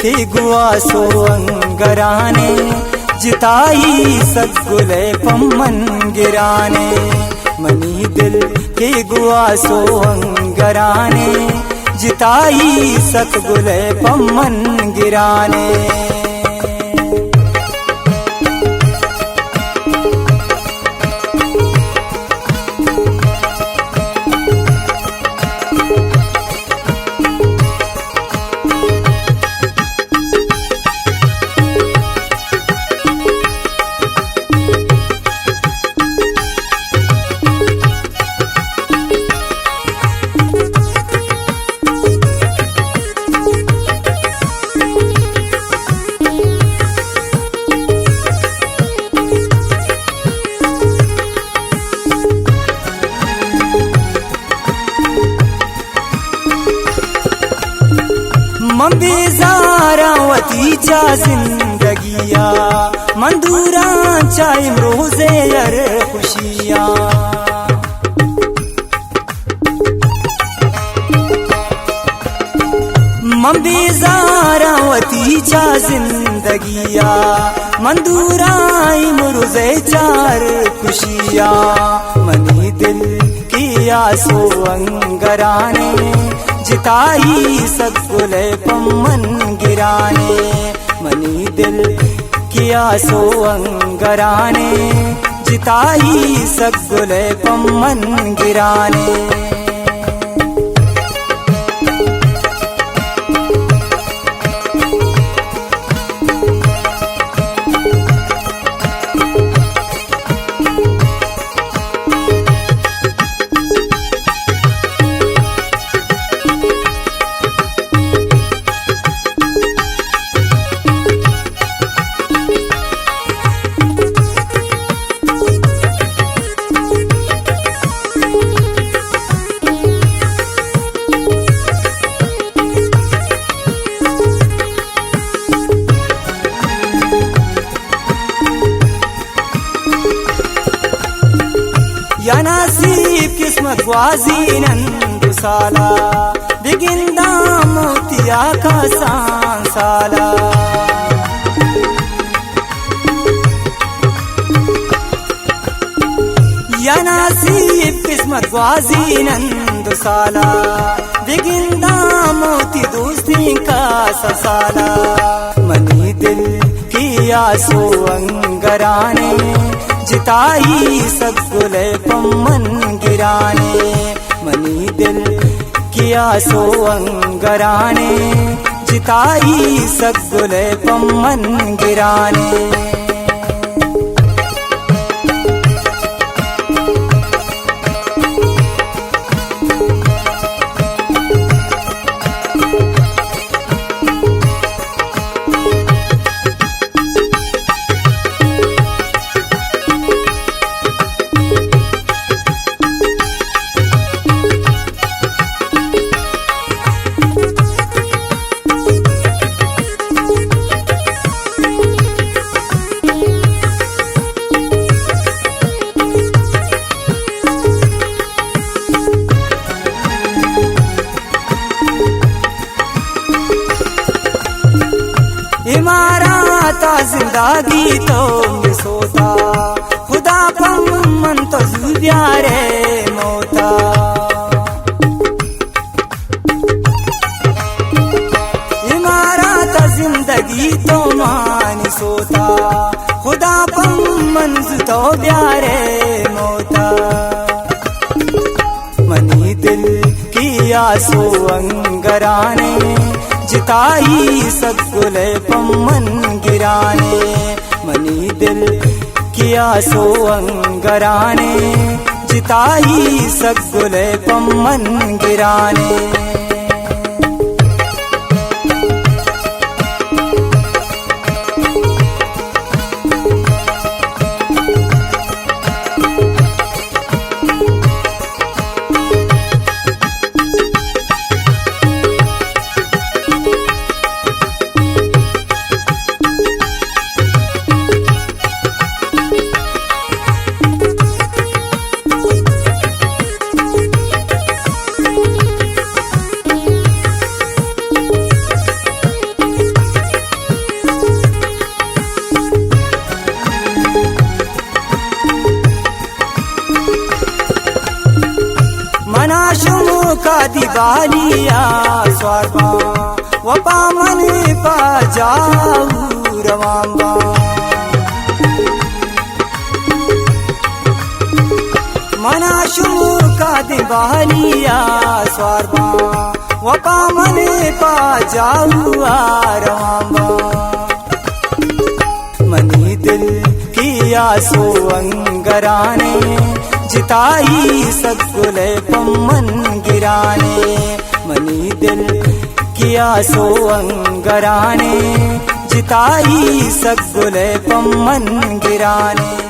के गुआ सो अंगराने जिताई सद्गुले पम्मन गिराने मनी दिल के गुआ सो अंगराने जिताई सतगुले पम्मन गिराने बेजारावतीच्या जिंदगिया मंदुरांच्या इमरोजे अर खुशिया बेजारावतीच्या जिंदगिया मंदुरा इमरोजे चार खुशिया मनी दिल की आसो अंगराने जिताई सद्गुले पम्मन गिराने मनी दिल किया सो अंगराने जिताई सद्गुले पम्मन गिराने या नसीब किस्मत वाजी नंद साला बिगिंदा मोतिया का सांसाला या नसीब किस्मत वाजी नंद साला बिगिंदा मोती दोस्ती का ससाला मनी दिल की आसो अंगराने जिताई सद्गुले पम्मन गिराने मनी दिल किया सो अंगराने जिताई सद्गुले पम्मन गिराने इमारत जिंदगी तो मिसोता खुदा पम्मन तो प्यारे मोता इमारत जिंदगी तो मानी सोता खुदा पम्मन तो प्यारे मोता मनी दिल की आसो अंगराने जिताई सद्गुले पम्मन गिराने मनी दिल किया सो अंगराने जिताई सद्गुले पम्मन गिराने मनाशुमुखा दिवालिया स्वार्पा वपा मन पा जाऊ रवांबा मनाशुमुखा दिवालिया स्वार्पा वपा मन पा जाऊ रवांबा मनी दिल की आसो अंगराने जिताई सद्गुल पम्मन गिराने मनी दिल किया सो अंगराने जिताई सद्गुल पम्मन गिराने